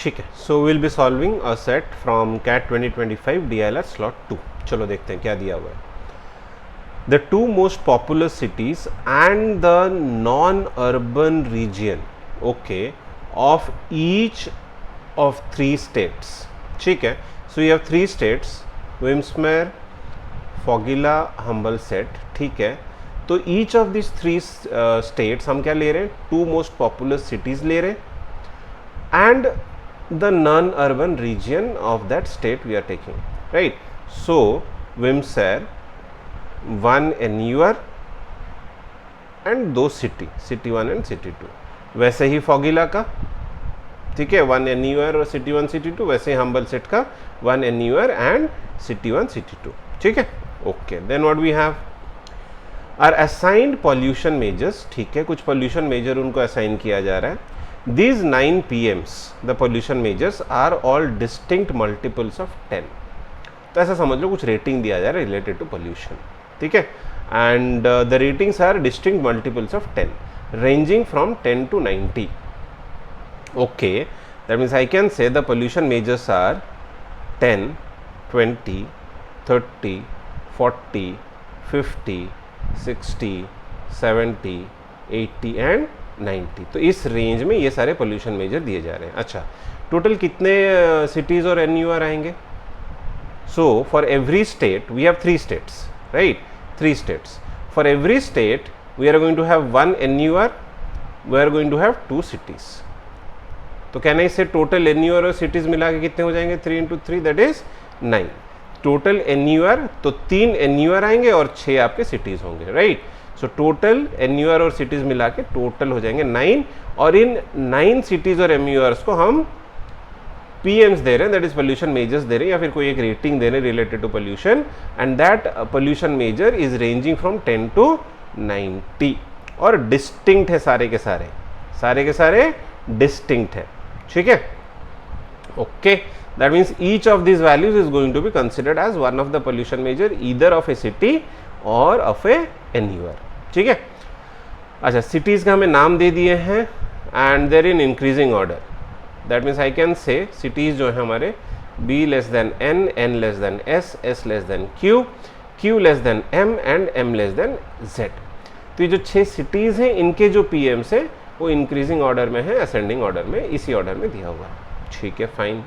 ठीक है, so will be solving a set from CAT 2025 DLR slot 2। चलो देखते हैं क्या दिया हुआ है। The two most popular cities and the non urban region okay of each of 3 states. ठीक है, so you have 3 states, Wimsmer, Fogila, Humbleset. ठीक है, तो ईच ऑफ दिस 3 स्टेट्स हम क्या ले रहे हैं, 2 मोस्ट पॉपुलर सिटीज ले रहे हैं and the non urban region of that state we are taking, right. So Wimsmer 1 NUR and 2 city, city 1 and city 2। वैसे ही फॉगिला का, ठीक है, 1 NUR और सिटी 1 सिटी 2। वैसे ही हम्बल सेट का 1 NUR एंड सिटी 1 सिटी 2। ठीक है, okay. Then what we have are assigned pollution measures. ठीक है, कुछ पॉल्यूशन मेजर उनको असाइन किया जा रहा है। These 9 PMs, the pollution measures, are all distinct multiples of 10। तो ऐसा समझ लो कुछ रेटिंग दिया जा रहा है रिलेटेड टू पॉल्यूशन। ठीक है, and the ratings are distinct multiples of 10 ranging from 10 to 90। Okay, that means I can say the pollution measures are 10, 20, 30, 40, 50, 60, 70, 80 and 90। तो इस रेंज में ये सारे पोल्यूशन मेजर दिए जा रहे हैं। अच्छा, टोटल कितने सिटीज़ और NUR आएंगे? So for every state we have 3 states, right, 3 states. For every state we are going to have 1 NUR, we are going to have 2 cities. तो कहना इससे टोटल NUR और सिटीज़ मिला के कितने हो जाएंगे? 3 into 3 that is 9। Total NUR तो 3 NUR आएंगे और 6 आपके सिटीज़ होंगे, राइट। सो टोटल NUR और सिटीज़ मिला के टोटल हो जाएंगे 9, और इन 9 सिटीज़ और MURs को हम PMs दे रहे हैं, दैट इज पोल्यूशन मेजर्स दे रहे हैं, या फिर कोई एक रेटिंग दे रहे हैं related to pollution, and that pollution measure is ranging from 10 to 90 और डिस्टिंक्ट है सारे के सारे डिस्टिंक्ट है। ठीक है, okay, that means each of this values is going to be considered as one of the pollution measure either of a city or of a NUR। ठीक है, अच्छा, सिटीज़ का हमें नाम दे दिए हैं and there in increasing order. That means I can से cities जो है हमारे B less than N, N less than S, S less than Q, Q less than M and M less than Z। तो ये जो 6 cities हैं इनके जो PMs है वो इंक्रीजिंग ऑर्डर में है, असेंडिंग ऑर्डर में, इसी ऑर्डर में दिया हुआ है। ठीक है, fine.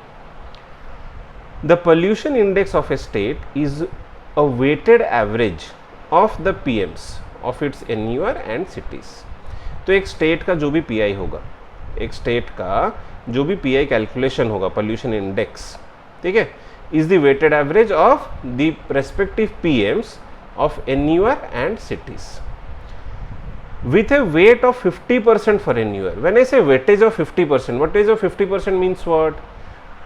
The pollution index of a state is a weighted average of the PMs of its NUR and cities. तो एक स्टेट का जो भी PI होगा, एक स्टेट का जो भी PI कैलकुलेशन होगा, पोल्यूशन इंडेक्स, ठीक है, is the weighted average of the respective PMs of NUR and cities with a weight of 50% for NUR। when I say weightage of 50%, weightage of 50% means what?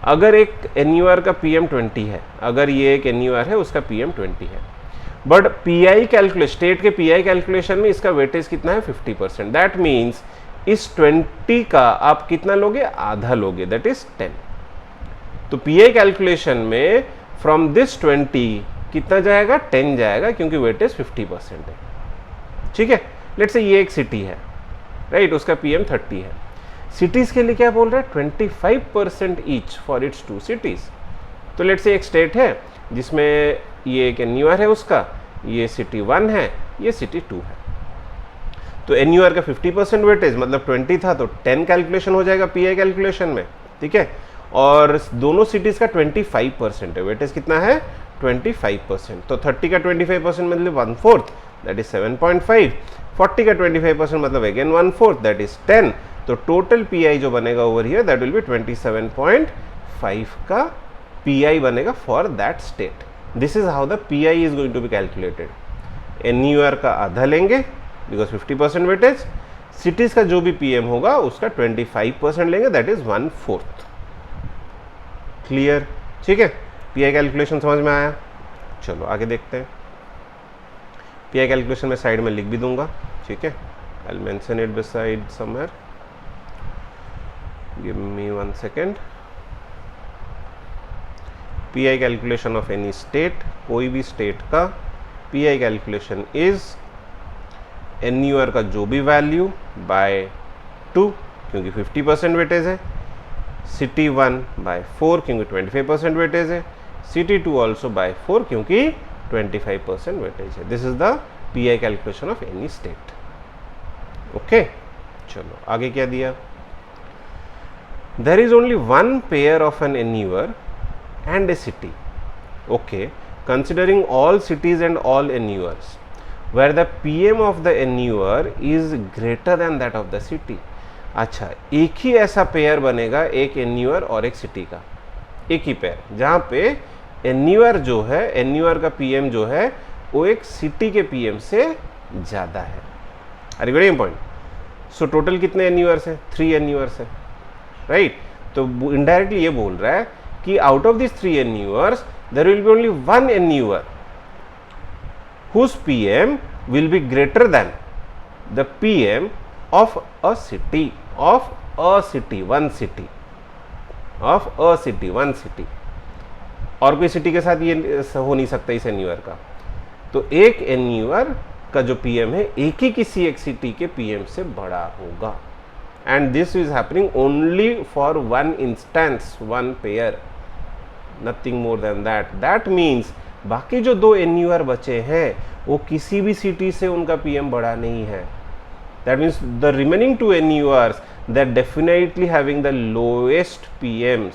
अगर एक NUR का PM 20 है, अगर ये एक NUR है उसका PM 20 है, बट PI कैलकुलेशन, स्टेट के PI कैलकुलेशन में इसका वेटेज कितना है? 50%। दैट मीन्स इस 20 का आप कितना लोगे? आधा लोगे, दैट इज 10। तो PI कैलकुलेशन में फ्रॉम दिस 20 कितना जाएगा? 10 जाएगा, क्योंकि वेटेज 50% है। ठीक है, लेट्स से ये एक सिटी है, राइट, उसका PM 30 है। सिटीज के लिए क्या बोल रहा है? 25% ईच फॉर इट्स 2 सिटीज। तो लेट्स से एक स्टेट है जिसमें ये एक NUR है, उसका ये सिटी 1 है, ये सिटी 2 है। तो NUR का 50% वेटेज मतलब 20 था, तो 10 कैलकुलेशन हो जाएगा PI कैलकुलेशन में। ठीक है, और दोनों सिटीज का 25% है, वेटेज कितना है? 25%। तो 30 का 25% मतलब 1/4, दैट इज 7.5। 40 का 25% मतलब अगेन 1/4, दैट इज 10। तो टोटल PI जो बनेगा over here that will be 27.5 का PI बनेगा for that state. This is how the PI is going to be calculated. NUR का आधा लेंगे बिकॉज 50% वेटेज, सिटीज का जो भी PM होगा उसका 25% लेंगे, दैट इज 1/4। क्लियर? ठीक है, PI कैलकुलेशन समझ में आया? चलो आगे देखते हैं। PI कैलकुलेशन में साइड में लिख भी दूंगा, ठीक है, I will mention it beside somewhere, give me 1 second. PI calculation of any state, कोई भी स्टेट का PI कैलकुलेशन इज NUR का जो भी वैल्यू बाय 2, क्योंकि 50% वेटेज है, सिटी 1 बाय 4 क्योंकि 25% वेटेज है, सिटी 2 ऑल्सो बाय 4 क्योंकि 25% वेटेज है. This is the PI calculation of any state. Okay, चलो आगे क्या दिया. There is only one pair of an NUR and a city. Okay, considering all cities and all NURs where the PM of the annuer is greater than that of the city. अच्छा, एक ही ऐसा pair बनेगा एक एन्यूअर और एक city का, एक ही pair, जहाँ पे एन्यूअर जो है, एन्यूअर का PM जो है वो एक सिटी के PM से ज़्यादा है. अरे वेरी इंपॉर्टेंट. सो टोटल कितने एन्यूअर्स हैं? 3 एन्यूअर्स है, राइट. तो इनडायरेक्टली ये बोल रहा है कि out of this 3 NURs there will be only one NUR whose PM will be greater than the PM of a city, one city, और कोई सिटी के साथ ये हो नहीं सकता इस एन्यूअर का. तो एक एन्यूअर का जो PM है एक ही किसी एक सिटी के PM से बड़ा होगा. And this is happening only for one instance, one pair, nothing more than that. That means बाकी जो 2 एन्यूअर बचे हैं वो किसी भी सिटी से उनका PM बड़ा नहीं है. That means the remaining 2 NURs they are definitely having the lowest PMs.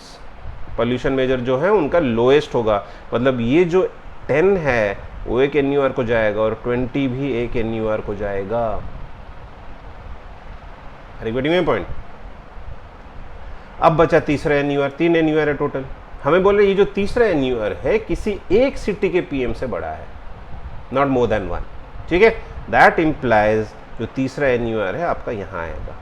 Pollution measure जो है उनका लोएस्ट होगा. मतलब ये जो 10 है वो एक एन्यूअर को जाएगा और 20 भी एक एन्यूअर को जाएगा. Recording point. अब बचा तीसरा एन्यूअर. 3 एन्यूअर है टोटल. हमें बोल रहे ये जो तीसरा एन्यूअर है किसी एक सिटी के PM से बड़ा है, नॉट मोर देन 1. ठीक है, दैट इम्प्लाइज जो तीसरा एन्यूअर है आपका यहाँ आएगा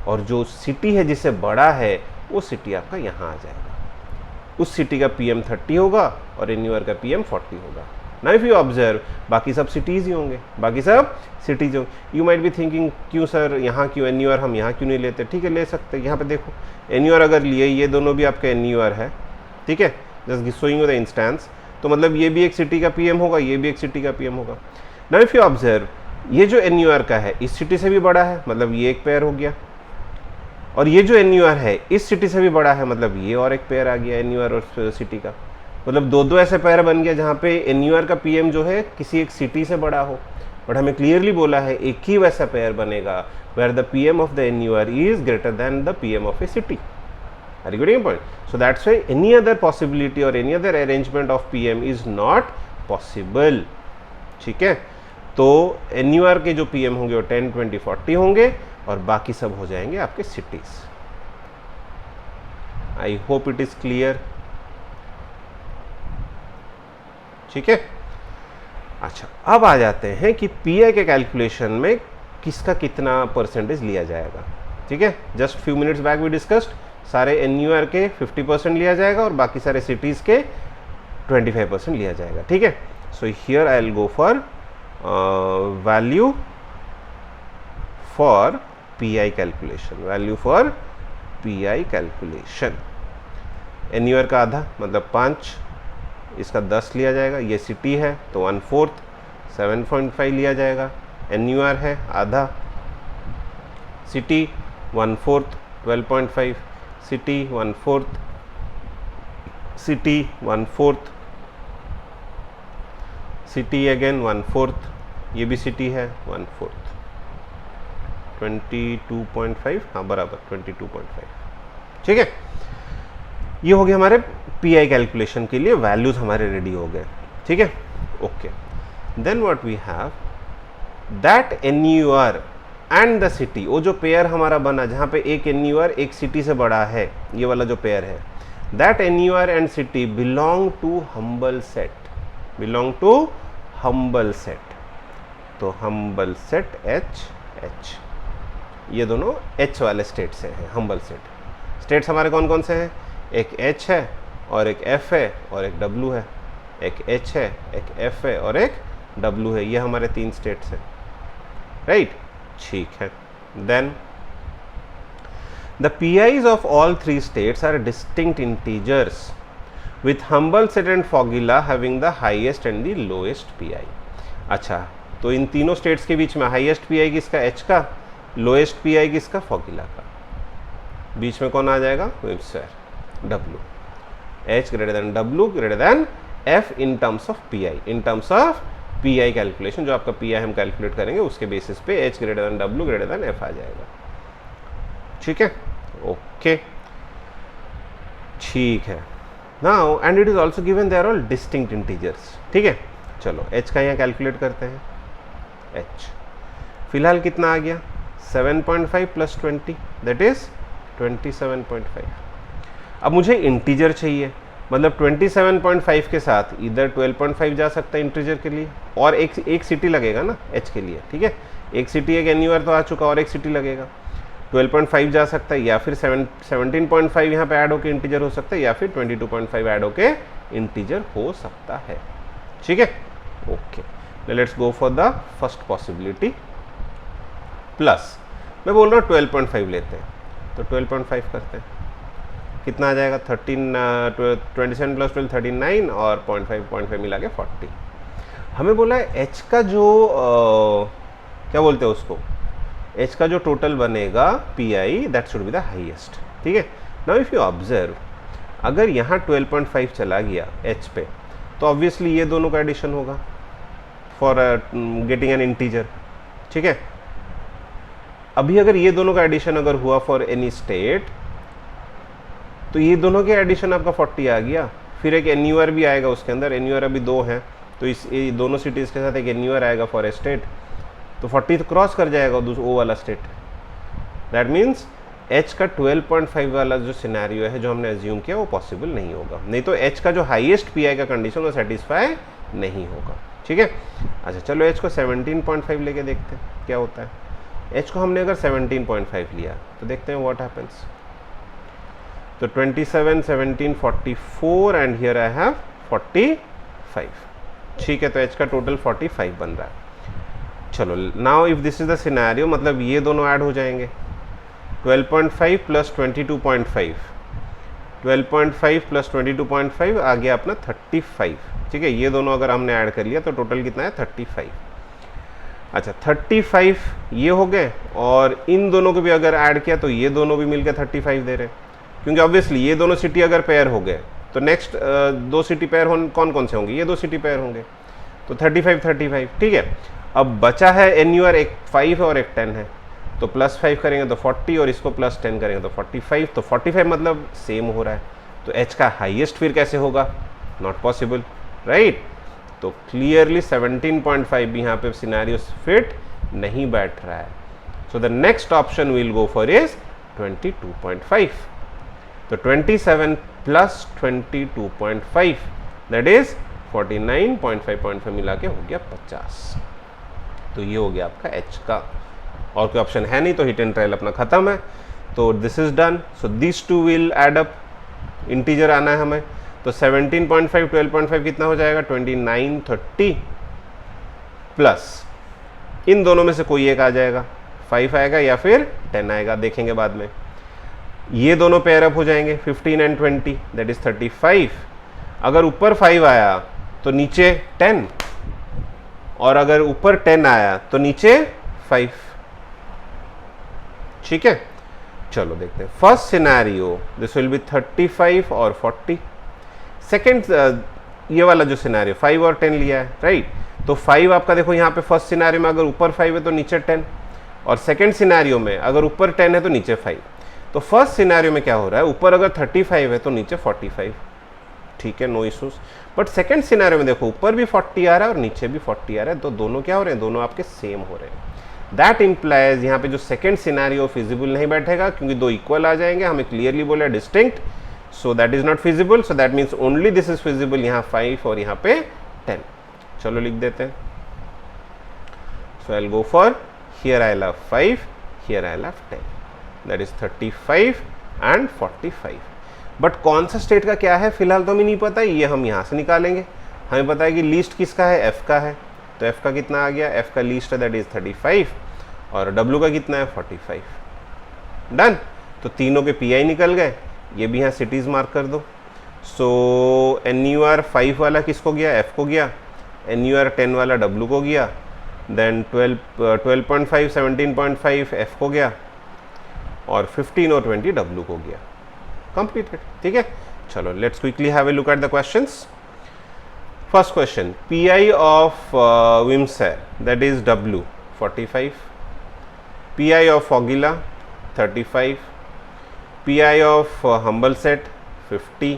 और जो सिटी है जिससे बड़ा है वो सिटी आपका यहाँ आ जाएगा. उस सिटी का PM 30 होगा और एन्यूअर का PM 40 होगा. नाउ इफ यू ऑब्जर्व बाकी सब सिटीज ही होंगे, बाकी सब सिटीज होंगे. यू माइट बी थिंकिंग क्यों सर यहाँ क्यों एन्यूअर, हम यहाँ क्यों नहीं लेते. ठीक है, ले सकते. यहाँ पे देखो एन्यूअर अगर लिए, ये दोनों भी आपका एन्यूअर है. ठीक है, just showing you the instance. तो मतलब ये भी एक सिटी का PM होगा, ये भी एक सिटी का PM होगा. नाउ इफ यू ऑब्जर्व ये जो एन्यूअर का है इस सिटी से भी बड़ा है, मतलब ये एक पेयर हो गया. और ये जो एन्यूअर है इस सिटी से भी बड़ा है, मतलब ये और एक पेयर आ गया एन्यूअर और सिटी का. मतलब 2 ऐसे पेयर बन गया जहाँ पे एन्यूअर का PM जो है किसी एक सिटी से बड़ा हो. बट हमें क्लियरली बोला है एक ही वैसा पेयर बनेगा where the PM of the NUR is greater than the PM of a city. Are you getting a point? So that's why any other possibility or any other arrangement of PM is not possible. ठीक है, तो एन्यूअर के जो PM होंगे वो 10, 20, 40 होंगे और बाकी सब हो जाएंगे आपके cities. I hope it is clear. ठीक है, अच्छा अब आ जाते हैं कि PI के कैलकुलेशन में किसका कितना परसेंटेज लिया जाएगा. ठीक है, just few minutes back we discussed सारे एन्यूअर के 50% लिया जाएगा और बाकी सारे सिटीज़ के 25% लिया जाएगा. ठीक है, so here I will go for value for PI calculation. Value for PI calculation. NUR का आधा मतलब 5, इसका 10 लिया जाएगा. ये सिटी है तो 1/4 7.5 लिया जाएगा. एन्यूअर है आधा, city 1/4 12.5, city 1/4, city 1/4, city again 1/4, ये भी सिटी है 1/4, 22.5. हाँ बराबर 22.5. ठीक है, ये हो गया हमारे PI कैलकुलेशन के लिए वैल्यूज हमारे रेडी हो गए. ठीक है, okay. Then what we have that NUR and the city. वो जो पेयर हमारा बना जहाँ पे एक एन्यूअर एक सिटी से बड़ा है, ये वाला जो पेयर है, that NUR and city belong to Humbleset. Belong to Humbleset. तो हम्बल सेट H, ये दोनों H वाले स्टेट से हैं. Humble set. स्टेट्स हमारे कौन कौन से हैं? एक H है और एक F है और एक W है. एक H है, एक F है और एक W है. ये हमारे 3 स्टेट्स हैं, राइट. ठीक है. Then the PIs of all 3 states are distinct integers with Humbleset and Fogila having the highest and the lowest PI. अच्छा, तो इन तीनों स्टेट्स के बीच में हाईएस्ट PI किसका? H का. लोएस्ट PI किसका? फॉगिला का. बीच में कौन आ जाएगा, wave square W, H greater than W greater than F in terms of PI, in terms of PI calculation, जो आपका PI हम कैलकुलेट करेंगे उसके बेसिस पे H greater than W greater than F आ जाएगा। ठीक है, ओके, ठीक है। Now and it is also given they are all distinct integers. ठीक है, चलो H का यहाँ कैलकुलेट करते हैं। H फिलहाल कितना आ गया, 7.5 प्लस 20 दैट इज 27.5। अब मुझे इंटीजर चाहिए, मतलब 27.5 के साथ इधर 12.5 जा सकता है इंटीजर के लिए, और एक सिटी लगेगा ना H के लिए। ठीक है, एक सिटी, एक एन्यूअर तो आ चुका, और एक सिटी लगेगा। 12.5 जा सकता है, या फिर 17.5 यहाँ पे ऐड होके इंटीजर हो सकता है, या फिर 22.5 ऐड होके इंटीजर हो सकता है। ठीक है, okay, let's go for the first possibility. Plus मैं बोल रहा हूँ 12.5 लेते हैं, तो 12.5 करते हैं, कितना आ जाएगा, 27 प्लस 12 39, और 0.5 मिला के 40। हमें बोला है H का जो क्या बोलते हैं उसको, H का जो टोटल बनेगा PI that should be the highest. ठीक है, नाउ इफ यू ऑब्जर्व, अगर यहाँ 12.5 चला गया H पे, तो ऑब्वियसली ये दोनों का एडिशन होगा फॉर गेटिंग एन इंटीजर। ठीक है, अभी अगर ये दोनों का एडिशन अगर हुआ फॉर एनी स्टेट, तो ये दोनों के एडिशन आपका 40 आ गया। फिर एक एन्यूअर भी आएगा उसके अंदर, एन्यूअर अभी 2 हैं, तो इस दोनों सिटीज़ के साथ एक एन्यूअर आएगा फॉर ए स्टेट, तो 40 तो क्रॉस कर जाएगा वो वाला स्टेट। दैट मीन्स H का 12.5 वाला जो सिनेरियो है जो हमने एज्यूम किया वो पॉसिबल नहीं होगा, नहीं तो H का जो हाईएस्ट PI का कंडीशन वो सेटिस्फाई नहीं होगा। ठीक है, अच्छा चलो H को 17.5 लेके देखते हैं क्या होता है। H को हमने अगर 17.5 लिया तो देखते हैं व्हाट हैपेंस। तो 27, 17, 44 एंड हियर आई हैव 45। ठीक है, तो H का टोटल 45 बन रहा है। चलो now if this is the scenario, मतलब ये दोनों ऐड हो जाएंगे, 12.5 प्लस 22.5, 12.5 प्लस 22.5 आ गया अपना 35। ठीक है, ये दोनों अगर हमने ऐड कर लिया तो टोटल कितना है 35। अच्छा 35 ये हो गए, और इन दोनों को भी अगर ऐड किया तो ये दोनों भी मिलकर 35 दे रहे हैं, क्योंकि ऑब्वियसली ये दोनों सिटी अगर पेयर हो गए तो नेक्स्ट दो सिटी पेयर कौन कौन से होंगे, ये दो सिटी पेयर होंगे, तो 35 35। ठीक है, अब बचा है एन्यूअर, एक 5 और एक 10 है, तो प्लस 5 करेंगे तो 40 और इसको प्लस 10 करेंगे तो 45, तो 45 मतलब सेम हो रहा है, तो H का हाईएस्ट फिर कैसे होगा, नॉट पॉसिबल, राइट। तो क्लियरली 17.5 भी यहाँ पे सिनेरियो फिट नहीं बैठ रहा है, so the next option will go for is 22.5। तो 27 प्लस 22.5 दैट इज 49.5 मिला के हो गया 50। तो ये हो गया आपका H का, और कोई ऑप्शन है नहीं, तो हिट एंड ट्रायल अपना खत्म है। तो this is done, so this two will add up, integer आना है हमें, तो 17.5 12.5 कितना हो जाएगा 29 30, प्लस इन दोनों में से कोई एक आ जाएगा, 5 आएगा या फिर 10 आएगा, देखेंगे बाद में। ये दोनों पेयर अप हो जाएंगे 15 एंड 20 दैट इज 35। अगर ऊपर 5 आया तो नीचे 10, और अगर ऊपर 10 आया तो नीचे 5। ठीक है, चलो देखते हैं first scenario, this will be 35 और 40। सेकेंड ये वाला जो सिनेरियो 5 और 10 लिया है, राइट, तो 5 आपका देखो यहाँ पे फर्स्ट सिनेरियो में अगर ऊपर 5 है तो नीचे 10, और सेकेंड सिनेरियो में अगर ऊपर 10 है तो नीचे 5। तो फर्स्ट सिनेरियो में क्या हो रहा है, ऊपर अगर 35 है तो नीचे 45। ठीक है, no issues. But second scenario में देखो ऊपर भी 40 आ रहा है और नीचे भी 40 आ रहा है, तो दोनों क्या हो रहे हैं, दोनों आपके सेम हो रहे हैं। दैट इम्प्लाइज यहाँ पे जो सेकंड सिनेरियो फिजिबल नहीं बैठेगा, क्योंकि दो इक्वल आ जाएंगे, हमें क्लियरली बोला distinct, so that is not feasible, so that means only this is feasible, यहाँ 5 और यहाँ पे 10। चलो लिख देते हैं, so I will go for here I love 5, here I love 10, that is 35 and 45। But कौन सा स्टेट का क्या है फिलहाल तो हमें नहीं पता, ये हम यहाँ से निकालेंगे। हमें पता है कि लीस्ट किसका है, F का है, तो F का कितना आ गया, F का लीस्ट है दैट इज 35, और W का कितना है 45। डन, तो तीनों के PI निकल गए, ये भी यहाँ सिटीज मार्क कर दो। सो NUR 5 वाला किसको गया, F को गया, NUR 10 वाला W को गया, देन 12.5 17.5 F को गया, और 15 और 20 W को गया, कंप्लीटेड। ठीक है, चलो let's quickly have a look at the questions. First question, PI of Wimsmer that is W 45, PI of Fogila 35, PI of Humbleset 50,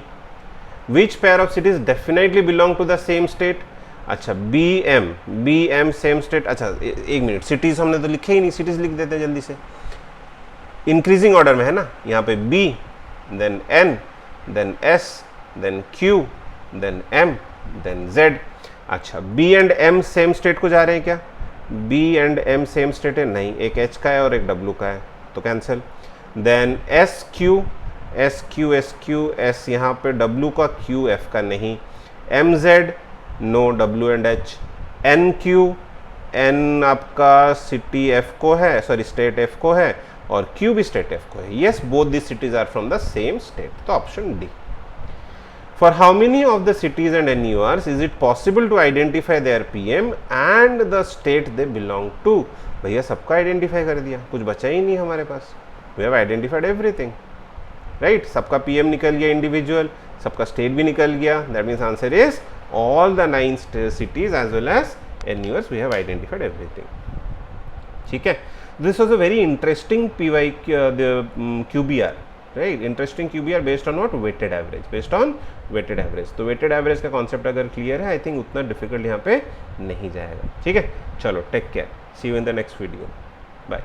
which pair of cities definitely belong to the same state. अच्छा, BM same state. अच्छा एक minute, cities हमने तो लिखे ही नहीं, cities लिख देते हैं जल्दी से, इंक्रीजिंग ऑर्डर में है ना, यहाँ पे B, then N, then S, then Q, then M, then Z। अच्छा, B and M same state को जा रहे हैं क्या? B and M same state है? नहीं, एक H का है और एक W का है, तो कैंसिल। देन SQ S यहाँ पे W का, Q F का नहीं, MZ no, W and H, NQ N आपका सिटी F को है, सॉरी स्टेट F को है, और Q भी स्टेट F को है। Yes, both this cities are from the same state, तो option D. For how many of the cities and NURs is it possible to identify their PM and the state they belong to? भैया सबका identify कर दिया, कुछ बचा ही नहीं हमारे पास, we have identified everything, right. सबका PM निकल गया इंडिविजुअल, सबका स्टेट भी निकल गया, that means answer is all the 9 cities as well as NURs, we have identified everything. ठीक है, this was a very interesting PY QBR, right? Interesting QBR based on what? Weighted average, based on weighted average। तो weighted average का concept अगर clear है, I think उतना difficult यहाँ पे नहीं जाएगा। ठीक है, चलो take care, see you in the next video, bye।